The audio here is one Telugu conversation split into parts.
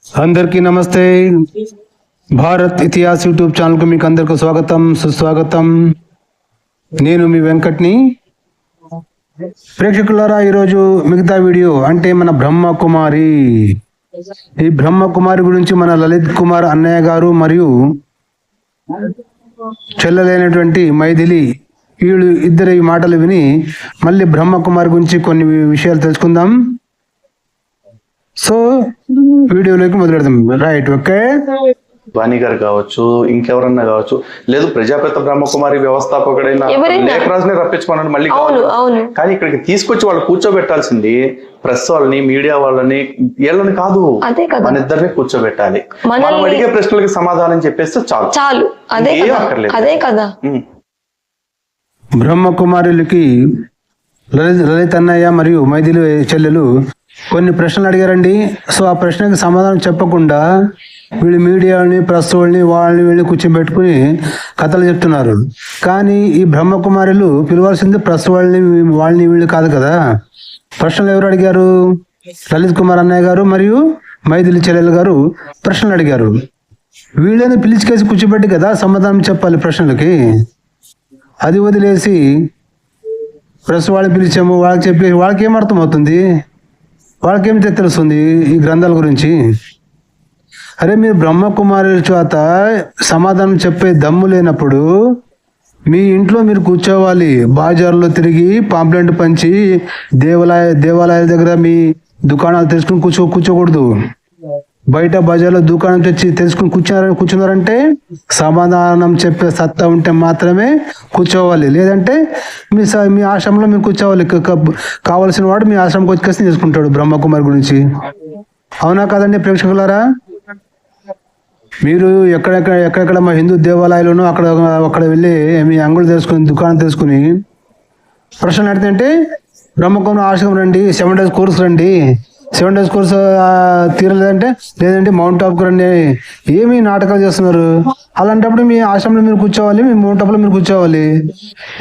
అందరికీ నమస్తే. భారత్ ఇతిహాస్ యూట్యూబ్ ఛానల్కు మీకు అందరికీ స్వాగతం, సుస్వాగతం. నేను మీ వెంకట్ని. ప్రేక్షకులారా, ఈరోజు మిగతా వీడియో అంటే మన బ్రహ్మకుమారి. ఈ బ్రహ్మకుమారి గురించి మన లలిత్ కుమార్ అన్నయ్య గారు మరియు చెల్లెలైనటువంటి మైథిలి వీళ్ళు ఇద్దరి మాటలు విని మళ్ళీ బ్రహ్మకుమారి గురించి కొన్ని విషయాలు తెలుసుకుందాం. సో వీడియోలోకి మొదలెడదాం. Right, okay. వాణి గారు కావచ్చు, ఇంకెవరన్నా కావచ్చు, లేదు ప్రజాపిత బ్రహ్మకుమారి వ్యవస్థాపకుడైన లేఖరాజుని రప్పించుకోవాలని మళ్ళీ కానీ ఇక్కడికి తీసుకొచ్చి వాళ్ళు కూర్చోబెట్టాల్సింది ప్రెస్ వాళ్ళని, మీడియా వాళ్ళని, వీళ్ళని కాదు, మన ఇద్దరిని కూర్చోబెట్టాలి. మనం అడిగే ప్రశ్నలకి సమాధానం చెప్పేస్తే చాలు చాలు ఏం అక్కర్లేదు. అదే కదా. బ్రహ్మకుమారులకి లలిత్ అన్నయ్య మరియు మైథిలి చెల్లెలు కొన్ని ప్రశ్నలు అడిగారండి. సో ఆ ప్రశ్నకి సమాధానం చెప్పకుండా వీళ్ళు మీడియాని, ప్రెస్ వాళ్ళని, వీళ్ళని కూర్చోబెట్టుకుని కథలు చెప్తున్నారు. కానీ ఈ బ్రహ్మకుమారులు పిలవాల్సింది ప్రెస్ వాళ్ళని వీళ్ళు కాదు కదా. ప్రశ్నలు ఎవరు అడిగారు? లలిత్ కుమార్ అన్నయ్య గారు మరియు మైథిలి చెల్లెలు గారు ప్రశ్నలు అడిగారు. వీళ్ళని పిలిచికేసి కూర్చోబెట్టి కదా సమాధానం చెప్పాలి ప్రశ్నలకి. అది వదిలేసి ప్రెస్ వాళ్ళని పిలిచాము, వాళ్ళకి చెప్పి వాళ్ళకి ఏం అర్థం అవుతుంది? వాళ్ళకేం తెలుస్తుంది ఈ గ్రంథాల గురించి? అరే, మీరు బ్రహ్మకుమారుల చేత సమాధానం చెప్పే దమ్ము లేనప్పుడు మీ ఇంట్లో మీరు కూర్చోవాలి. బాజార్లో తిరిగి పాంప్లెంట్ పంచి దేవాలయాల దగ్గర మీ దుకాణాలు తెలుసుకుని కూర్చోకూడదు. బయట బజార్లో దుకాణం తెచ్చి తెలుసుకుని కూర్చున్నారంటే సమాధానం చెప్పే సత్తా ఉంటే మాత్రమే కూర్చోవాలి. లేదంటే మీ ఆశ్రమంలో మీరు కూర్చోవాలి. కావలసిన వాడు మీ ఆశ్రమంకి వచ్చేసి తెలుసుకుంటాడు బ్రహ్మకుమారి గురించి. అవునా కాదండి ప్రేక్షకులారా? మీరు ఎక్కడెక్కడ మా హిందూ దేవాలయాలను అక్కడ వెళ్ళి మీ అంగులు తెలుసుకుని, దుకాణం తెలుసుకుని ప్రశ్నలు అడిగితే బ్రహ్మకుమారి ఆశ్రమం రండి, 7 days కోర్స్ రండి, 7 days కోర్స్ తీరలేదంటే లేదంటే మౌంట్ టాప్కి రండి. ఏమి నాటకాలు చేస్తున్నారు? అలాంటప్పుడు మీ ఆశ్రమంలో మీరు కూర్చోవాలి, మీ మౌంట్ టాప్లో మీరు కూర్చోవాలి.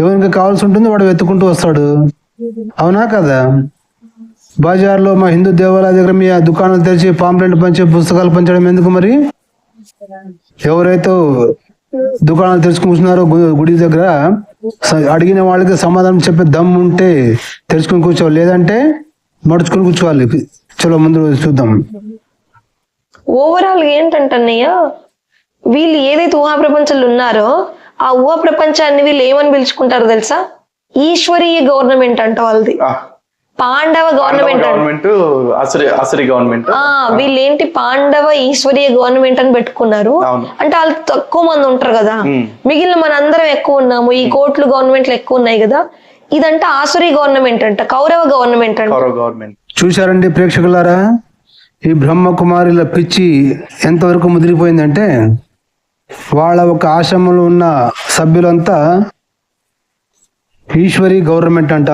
ఎవరికి కావాల్సి ఉంటుంది వాడు వెతుక్కుంటూ వస్తాడు. అవునా కదా? బజార్లో మా హిందూ దేవాలయ దగ్గర మీ దుకాణాలు తెరిచి పాంప్లెంట్ పంచి పుస్తకాలు పంచడం ఎందుకు? మరి ఎవరైతే దుకాణాలు తెలుసుకుని కూర్చున్నారో గుడి దగ్గర అడిగిన వాళ్ళకి సమాధానం చెప్పే దమ్ము ఉంటే తెలుసుకుని కూర్చోవాలి, లేదంటే మడుచుకుని కూర్చోవాలి. చలో ముందు చూద్దాం. ఓవరాల్ ఏంటంటన్నయ్య, వీళ్ళు ఏదైతే ఊహా ప్రపంచంలో ఉన్నారో ఆ ఊహా ప్రపంచాన్ని వీళ్ళు ఏమని పిలుచుకుంటారో తెలుసా? ఈశ్వరీయ గవర్నమెంట్ అంట వాళ్ళది. పాండవ గవర్నమెంట్, అసరి గవర్నమెంట్. వీళ్ళేంటి పాండవ ఈశ్వరీయ గవర్నమెంట్ అని పెట్టుకున్నారు. అంటే వాళ్ళు తక్కువ మంది ఉంటారు కదా, మిగిలిన మన అందరం ఎక్కువ ఉన్నాము. ఈ కోట్లు గవర్నమెంట్లు ఎక్కువ ఉన్నాయి కదా. ఇదంటే ఆసురీ గవర్నమెంట్ అంట, కౌరవ గవర్నమెంట్ అంట. చూశారండి ప్రేక్షకులారా, ఈ బ్రహ్మకుమారుల పిచ్చి ఎంతవరకు ముదిరిపోయిందంటే వాళ్ళ ఒక ఆశ్రమంలో ఉన్న సభ్యులంతా ఈశ్వరీ గవర్నమెంట్ అంట.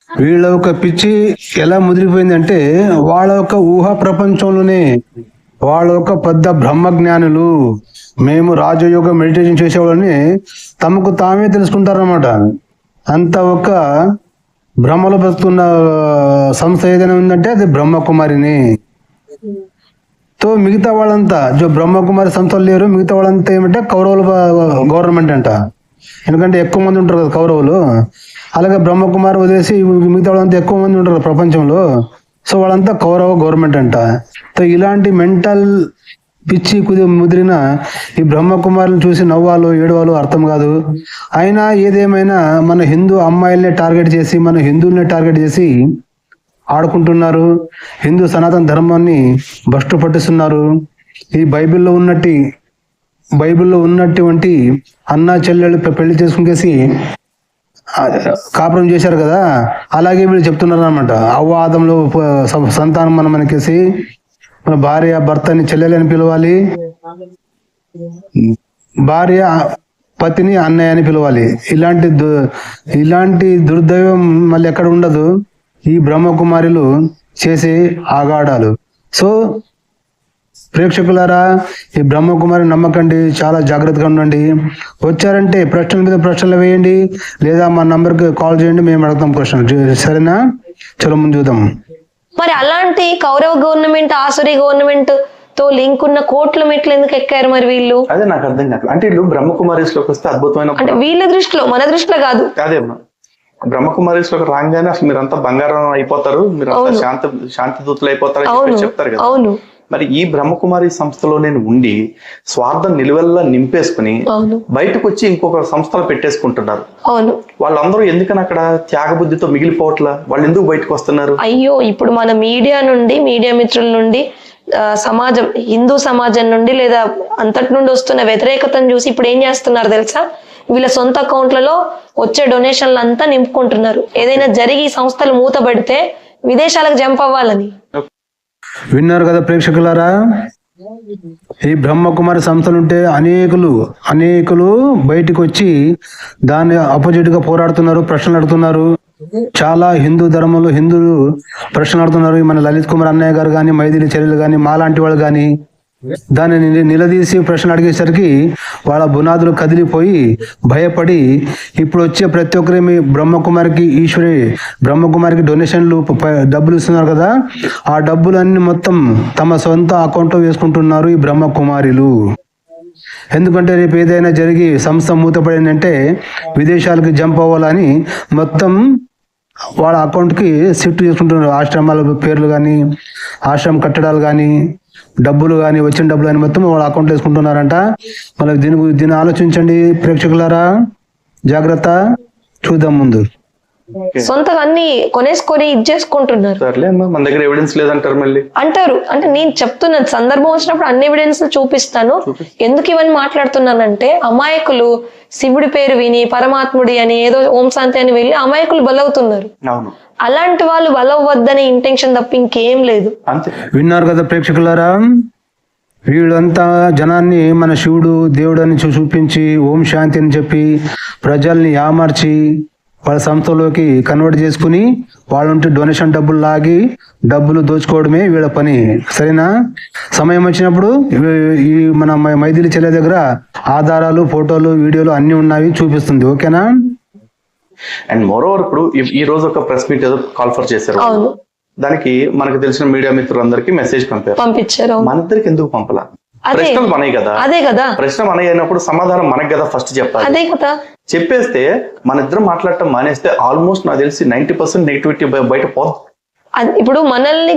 వీళ్ళ ఒక పిచ్చి ఎలా ముదిరిపోయిందంటే వాళ్ళ ఒక ఊహా ప్రపంచంలోనే వాళ్ళ ఒక పెద్ద బ్రహ్మజ్ఞానులు, మేము రాజయోగ మెడిటేషన్ చేసేవాళ్ళని తమకు తామే తెలుసుకుంటారన్నమాట. అంత ఒక బ్రహ్మలో బతుకున్న సంస్థ ఏదైనా ఉందంటే అది బ్రహ్మకుమారిని. తో మిగతా వాళ్ళంతా బ్రహ్మకుమారి సంస్థలు లేరు. మిగతా వాళ్ళంతా ఏమంటే కౌరవుల గవర్నమెంట్ అంట. ఎందుకంటే ఎక్కువ మంది ఉంటారు కదా కౌరవులు. అలాగే బ్రహ్మకుమారి వదిలేసి మిగతా వాళ్ళంతా ఎక్కువ మంది ఉంటారు ప్రపంచంలో. సో వాళ్ళంతా కౌరవ గవర్నమెంట్ అంట. సో ఇలాంటి మెంటల్ పిచ్చి ముదిరిన ఈ బ్రహ్మకుమారులను చూసి నవ్వాలో ఏడవాలో అర్థం కాదు. అయినా ఏదేమైనా మన హిందూ అమ్మాయిల్ని టార్గెట్ చేసి, మన హిందువుల్ని టార్గెట్ చేసి ఆడుకుంటున్నారు. హిందూ సనాతన ధర్మాన్ని భ్రష్టు పట్టిస్తున్నారు. ఈ బైబిల్లో ఉన్నటువంటి అన్నా చెల్లెళ్ళు పెళ్లి చేసుకునేసి కాపురం చేశారు కదా, అలాగే వీళ్ళు చెప్తున్నారు అనమాట. అవ్వాదంలో సంతానం మనకేసి మన భార్య భర్తని చెల్లెలు అని పిలవాలి, భార్య పతిని అన్నయ్య అని పిలవాలి. ఇలాంటి దుర్దైవం మళ్ళీ ఎక్కడ ఉండదు ఈ బ్రహ్మకుమారులు చేసే ఆగాడాలు. సో ప్రేక్షకులారా, ఈ బ్రహ్మకుమారి నమ్మకండి, చాలా జాగ్రత్తగా ఉండండి. వచ్చారంటే ప్రశ్నల మీద ప్రశ్నలు వేయండి, లేదా మా నంబర్కి కాల్ చేయండి, మేము అడుగుతాం క్వశ్చన్. సరేనా? చలో ముందు చూద్దాం. మరి అలాంటి కౌరవ గవర్నమెంట్ ఆసురి గవర్నమెంట్ తో లింక్ ఉన్న కోట్ల మెట్లు ఎందుకు ఎక్కారు మరి వీళ్ళు? అదే నాకు అర్థం కాదు. అంటే వీళ్ళు బ్రహ్మకుమారీస్ లోకి వస్తే అద్భుతమైన, అంటే వీళ్ళ దృష్టిలో, మన దృష్టిలో కాదు. అదేమ్మా, బ్రహ్మకుమారీస్ లోకి రాగానే అసలు మీరంతా బంగారం అయిపోతారు, మీరంతా శాంతి దూతలు అయిపోతారు అని చెప్తారు కదా. అవును. మరి ఈ బ్రహ్మకుమారి సంస్థలో నేను ఉండి స్వార్థం నిలువెల్లా నింపేసుకుని బయటకు వచ్చి ఇంకొక సంస్థలు పెట్టేసుకుంటున్నారు. అవును. వాళ్ళందరూ ఎందుకని అక్కడ త్యాగబుద్ధితో మిగిలిపోవట్లా? వాళ్ళు ఎందుకు బయటకు వస్తున్నారు? అయ్యో, ఇప్పుడు మన మీడియా నుండి, మీడియా మిత్రుల నుండి, సమాజం, హిందూ సమాజం నుండి లేదా అంతటి నుండి వస్తున్న వ్యతిరేకతను చూసి ఇప్పుడు ఏం చేస్తున్నారు తెలుసా? వీళ్ళ సొంత అకౌంట్లలో వచ్చే డొనేషన్లు అంతా నింపుకుంటున్నారు. ఏదైనా జరిగి సంస్థలు మూతబడితే విదేశాలకు జంప్ అవ్వాలని. విన్నారు కదా ప్రేక్షకులారా, ఈ బ్రహ్మకుమారి సంస్థలుంటే అనేకులు బయటికి వచ్చి దాన్ని ఆపోజిట్ గా పోరాడుతున్నారు, ప్రశ్నలు అడుగుతున్నారు. చాలా హిందూ ధర్మంలో హిందువులు ప్రశ్నలు అడుగుతున్నారు. మన లలిత్ కుమార్ అన్నయ్య గారు కానీ, మైథిలి చెల్లెలు కానీ, మాలాంటి వాళ్ళు కానీ దాన్ని నిలదీసి ప్రశ్నలు అడిగేసరికి వాళ్ళ బునాదులు కదిలిపోయి భయపడి ఇప్పుడు వచ్చే ప్రతి ఒక్కరి మీ బ్రహ్మకుమారికి డొనేషన్లు డబ్బులు ఇస్తున్నారు కదా, ఆ డబ్బులన్నీ మొత్తం తమ సొంత అకౌంట్లో వేసుకుంటున్నారు ఈ బ్రహ్మకుమారిలు. ఎందుకంటే రేపు ఏదైనా జరిగి సంస్థ మూతపడిందంటే విదేశాలకి జంప్ అవ్వాలని మొత్తం వాళ్ళ అకౌంట్కి షిఫ్ట్ చేసుకుంటున్నారు. ఆశ్రమాల పేర్లు కానీ, ఆశ్రమం కట్టడాలు కానీ, డబ్బులు కానీ, వచ్చిన డబ్బులు కానీ మొత్తం వాళ్ళ అకౌంట్లో వేసుకుంటున్నారంట. మళ్ళీ దీన్ని ఆలోచించండి ప్రేక్షకులారా, జాగ్రత్త. చూద్దాం ముందు. సొంతగా అన్ని కొనేసుకొని ఇచ్చేసుకుంటున్నారు. మన దగ్గర ఎవిడెన్స్ లేదంటారు మళ్ళీ అంటారు. అంటే నేను చెప్తున్నాను, సందర్భం వచ్చినప్పుడు అన్ని ఎవిడెన్స్ చూపిస్తాను. ఎందుకు ఇవన్నీ మాట్లాడుతున్నానంటే, అమాయకులు శివుడి పేరు విని పరమాత్ముడి అని ఏదో ఓం శాంతి అని వెళ్ళి అమాయకులు బలవుతున్నారు. అలాంటి వాళ్ళు బలవద్దనే ఇంటెన్షన్ తప్ప ఇంకేం లేదు. విన్నారు కదా ప్రేక్షకులారా, వీళ్ళంతా జనాన్ని మన శివుడు దేవుడు అని చూపించి ఓం శాంతి అని చెప్పి ప్రజల్ని యామర్చి వాళ్ళ సంస్థలోకి కన్వర్ట్ చేసుకుని వాళ్ళంటే డొనేషన్ డబ్బులు లాగి డబ్బులు దోచుకోవడమే వీళ్ళ పని. సరేనా? సమయం వచ్చినప్పుడు ఈ మన మైథిలి చెల్లె దగ్గర ఆధారాలు, ఫోటోలు, వీడియోలు అన్ని ఉన్నవి, చూపిస్తుంది. ఓకేనా? అండ్ మోరోవర్ ఇప్పుడు ఈ రోజు ఒక ప్రెస్ మీట్ ఏదో కాల్ఫర్ చేశారు. దానికి మనకు తెలిసిన మీడియా మిత్రులందరికీ మెసేజ్ పంపించారు. మన ఇద్దరికి ఎందుకు పంపలా? ప్రశ్నలు మనవి కదా. అదే కదా, ప్రశ్న మనవి అయినప్పుడు సమాధానం మనకి కదా ఫస్ట్ చెప్పాలి. అదే కదా. చెప్పేస్తే మన ఇద్దరం మాట్లాడటం మానేస్తే ఆల్మోస్ట్ నాకు తెలిసి 90% నెగిటివిటీ బయట పోతుంది. ఇప్పుడు మనల్ని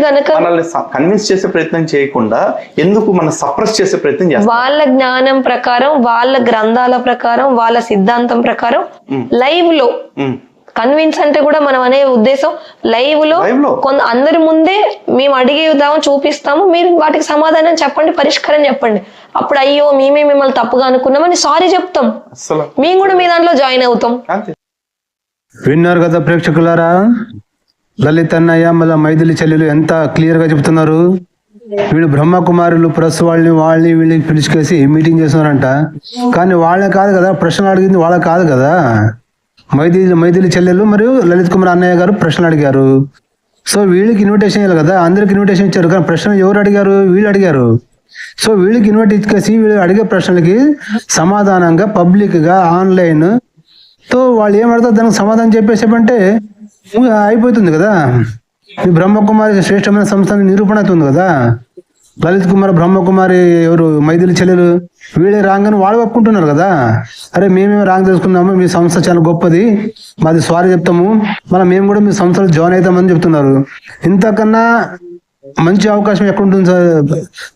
కన్విన్స్ చేసే ప్రయత్నం చేయకుండా ఎందుకు మనం సప్రెస్ చేసే ప్రయత్నం చేస్తాం? వాళ్ళ జ్ఞానం ప్రకారం, వాళ్ళ గ్రంథాల ప్రకారం, వాళ్ళ సిద్ధాంతం ప్రకారం లైవ్ లో కన్విన్స్ అంటే కూడా మనం అనే ఉద్దేశం లైవ్ లో అందరి ముందే మేము అడిగేదాము, చూపిస్తాము, మీరు వాటికి సమాధానం చెప్పండి, పరిష్కారం చెప్పండి. అప్పుడు అయ్యో మేమే మిమ్మల్ని తప్పుగా అనుకున్నామని సారీ చెప్తాం, మేము కూడా మీ దాంట్లో జాయిన్ అవుతాం. విన్నారు కదా ప్రేక్షకులారా, లలిత్ అన్నయ్య మళ్ళీ మైథిలి చెల్లెలు ఎంత క్లియర్ గా చెప్తున్నారు. వీళ్ళు బ్రహ్మకుమారులు ప్రెస్ వీళ్ళని పిలుచుకేసి మీటింగ్ చేస్తున్నారంట. కానీ వాళ్ళే కాదు కదా ప్రశ్నలు అడిగింది, వాళ్ళే కాదు కదా. మైథిలి చెల్లెలు మరియు లలిత్ కుమార్ అన్నయ్య గారు ప్రశ్నలు అడిగారు. సో వీళ్ళకి ఇన్విటేషన్ ఇవ్వాలి కదా, అందరికి ఇన్విటేషన్ ఇచ్చారు. కానీ ప్రశ్నలు ఎవరు అడిగారు? వీళ్ళు అడిగారు. సో వీళ్ళకి ఇన్వైట్ ఇచ్చేసి వీళ్ళు అడిగే ప్రశ్నలకి సమాధానంగా పబ్లిక్ గా ఆన్లైన్ తో వాళ్ళు ఏమడతారు దానికి సమాధానం చెప్పేసేపంటే అయిపోతుంది కదా. ఈ బ్రహ్మకుమారి శ్రేష్టమైన సంస్థ నిరూపణ అవుతుంది కదా. లలిత్ కుమార్ బ్రహ్మకుమారి ఎవరు? మైథిలి చెల్లెలు. వీళ్ళే రాంగ్ అని వాళ్ళు ఒప్పుకుంటున్నారు కదా. అరే మేమేమి రాంగ్ చేసుకున్నాము, మీ సంస్థ చాలా గొప్పది, మాది సారీ చెప్తాము, మళ్ళీ మేము కూడా మీ సంస్థలో జాయిన్ అవుతామని చెప్తున్నారు. ఇంతకన్నా మంచి అవకాశం ఎక్కడుంటుంది సార్?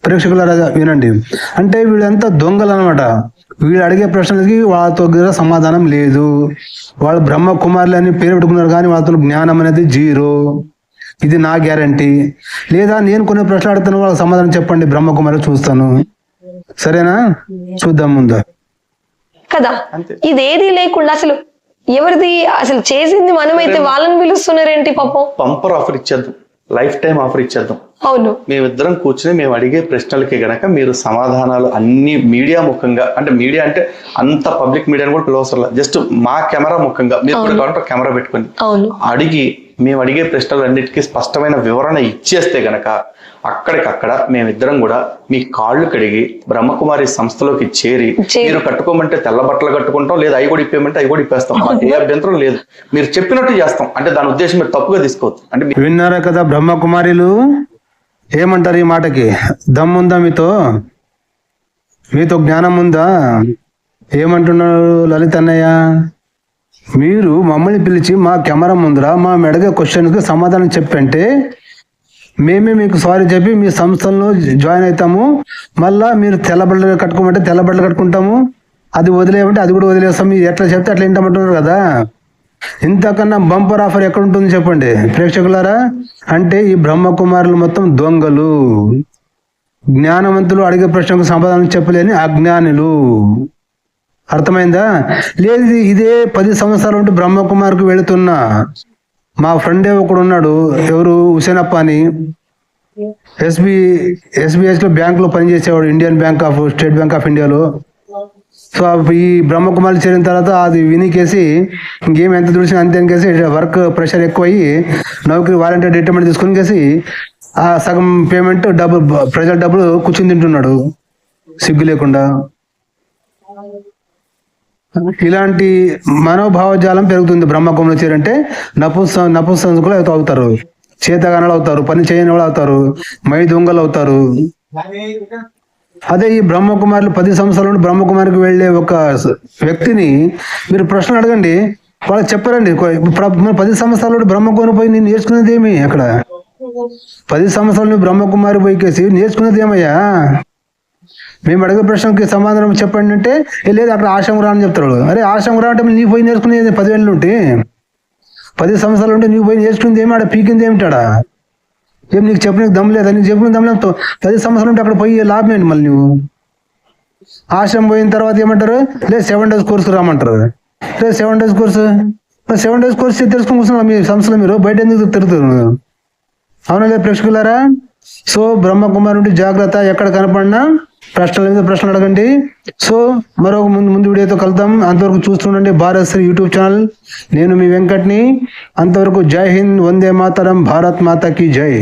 ప్రేక్షకులారా వినండి. అంటే వీళ్ళంతా దొంగలు అనమాట. వీళ్ళు అడిగే ప్రశ్నలకి వాళ్ళతో సమాధానం లేదు. వాళ్ళు బ్రహ్మకుమారులు అని పేరు పెట్టుకున్నారు కానీ వాళ్ళతో జ్ఞానం అనేది జీరో. ఇది నా గ్యారంటీ. లేదా నేను కొన్ని ప్రశ్నలు అడుగుతాను, వాళ్ళకి సమాధానం చెప్పండి, బ్రహ్మకుమారి చూస్తాను. సరేనా? చూద్దాం ముందు కదా. ఇదేది లేకుండా అసలు ఎవరిది అసలు చేసింది మనమైతే వాళ్ళని పిలుస్తున్నారేంటి పాపం? పంపర్ ఆఫర్ ఇచ్చేద్దాం, లైఫ్ టైం ఆఫర్ ఇచ్చేద్దాం. అవును, మేమిద్దరం కూర్చుని మేము అడిగే ప్రశ్నలకి గనక మీరు సమాధానాలు అన్ని మీడియా ముఖంగా, అంటే మీడియా అంటే అంత పబ్లిక్ మీడియాని కూడా పిలవసరం, జస్ట్ మా కెమెరా ముఖంగా మీరు కూడా కెమెరా పెట్టుకుని అడిగి మేము అడిగే ప్రశ్నలన్నిటికీ స్పష్టమైన వివరణ ఇచ్చేస్తే గనక అక్కడికక్కడ మేమిద్దరం కూడా మీ కాళ్ళు కడిగి బ్రహ్మకుమారి సంస్థలోకి చేరి మీరు కట్టుకోమంటే తెల్ల బట్టలు కట్టుకుంటాం, లేదా అవి కూడా ఇప్పేయమంటే అవి కూడా ఇప్పేస్తాం, మాకు ఏ అభ్యంతరం లేదు, మీరు చెప్పినట్టు చేస్తాం. అంటే దాని ఉద్దేశం మీరు తప్పుగా తీసుకోవద్దు. అంటే విన్నారా కదా బ్రహ్మకుమారిలు ఏమంటారు ఈ మాటకి? దమ్ముందా మీతో జ్ఞానం ఉందా? ఏమంటున్నారు లలిత్ అన్నయ్య? మీరు మమ్మల్ని పిలిచి మా కెమెరా ముందర మా మెడగా క్వశ్చన్కి సమాధానం చెప్పంటే మేమే మీకు సారీ చెప్పి మీ సంస్థలను జాయిన్ అవుతాము, మళ్ళా మీరు తెల్ల బట్టలు కట్టుకోమంటే తెల్ల బట్టలు కట్టుకుంటాము, అది వదిలేయమంటే అది కూడా వదిలేస్తాం, మీరు ఎట్లా చెప్తే అట్లా వింటామంటున్నారు కదా. ఇంతకన్నా బంపర్ ఆఫర్ ఎక్కడ ఉంటుంది చెప్పండి ప్రేక్షకులారా? అంటే ఈ బ్రహ్మకుమారులు మొత్తం దొంగలు, జ్ఞానవంతులు, అడిగే ప్రశ్నకు సమాధానం చెప్పలేని అజ్ఞానులు. అర్థమైందా? లేదు ఇదే 10 సంవత్సరాల నుండి బ్రహ్మకుమార్కి వెళుతున్నా మా ఫ్రెండే ఒకడు ఉన్నాడు, ఎవరు హుసేనప్ప అని, ఎస్బీఐలో బ్యాంకులో పనిచేసేవాడు, Indian bank of state bank of ఇండియాలో. సో ఈ బ్రహ్మకుమారి చేరిన తర్వాత అది వినికేసి ఇంకేం ఎంత చూసినా అంతే అనికేసి వర్క్ ప్రెషర్ ఎక్కువయ్యి నౌకరీ వాలంటీర్ రిటైర్మెంట్ తీసుకుని కేసి ఆ సగం పేమెంట్ ప్రజల డబ్బులు కూర్చుని తింటున్నాడు సిగ్గు లేకుండా. ఇలాంటి మనోభావజాలం పెరుగుతుంది బ్రహ్మకుమారులు చేరంటే. నపుంసకులు అవుతారు, చేతగానాలు అవుతారు, పని చేయని వాళ్ళు అవుతారు, మై దొంగలు అవుతారు. అదే ఈ బ్రహ్మకుమారులు 10 సంవత్సరాల నుండి బ్రహ్మకుమారికి వెళ్లే ఒక వ్యక్తిని మీరు ప్రశ్న అడగండి, వాళ్ళకి చెప్పరండి. 10 సంవత్సరాల నుండి బ్రహ్మకుమారి పోయి నేను నేర్చుకునేది ఏమి? అక్కడ 10 సంవత్సరాల నుండి బ్రహ్మకుమారి పోయికేసి నేర్చుకునేది ఏమయ్యా? మేము అడిగే ప్రశ్నకి సమాధానం చెప్పండి అంటే లేదు అక్కడ ఆశ్రమం రా అని చెప్తాడు. అరే ఆశ్రమం రా అంటే నీ పోయి నేర్చుకునేది 10 ఏళ్ళ నుండి, 10 సంవత్సరాల నుండి నీకు పోయి నేర్చుకునేది ఏమి? ఆడ పీకింది ఏమిటాడా? ఏం నీకు చెప్పడానికి దమ్ లేదా? నీకు చెప్పిన దమ్ లేదు. 10 సంవత్సరాల నుండి అక్కడ పోయి లాభం ఏంటి? మళ్ళీ నువ్వు ఆశ్రమం పోయిన తర్వాత ఏమంటారు? లేదు 7 days కోర్సు రామంటారు. లేదు 7 days కోర్సు, 7 days కోర్సు తెలుసుకుని కూర్చున్నారు మీ సంస్థలో, మీరు బయట ఎందుకు తిరుగుతారు? అవునా లేదు ప్రేక్షకులారా? సో బ్రహ్మకుమారి నుండి జాగ్రత్త, ఎక్కడ కనపడినా ప్రశ్నలు అడగండి. సో మరో ముందు వీడియోతో కలుద్దాం. అంతవరకు చూస్తుండండి భారత్ శ్రీ యూట్యూబ్ ఛానల్. నేను మీ వెంకట్ని. అంతవరకు జై హింద్, వందే మాతరం, భారత్ మాతా కీ జై.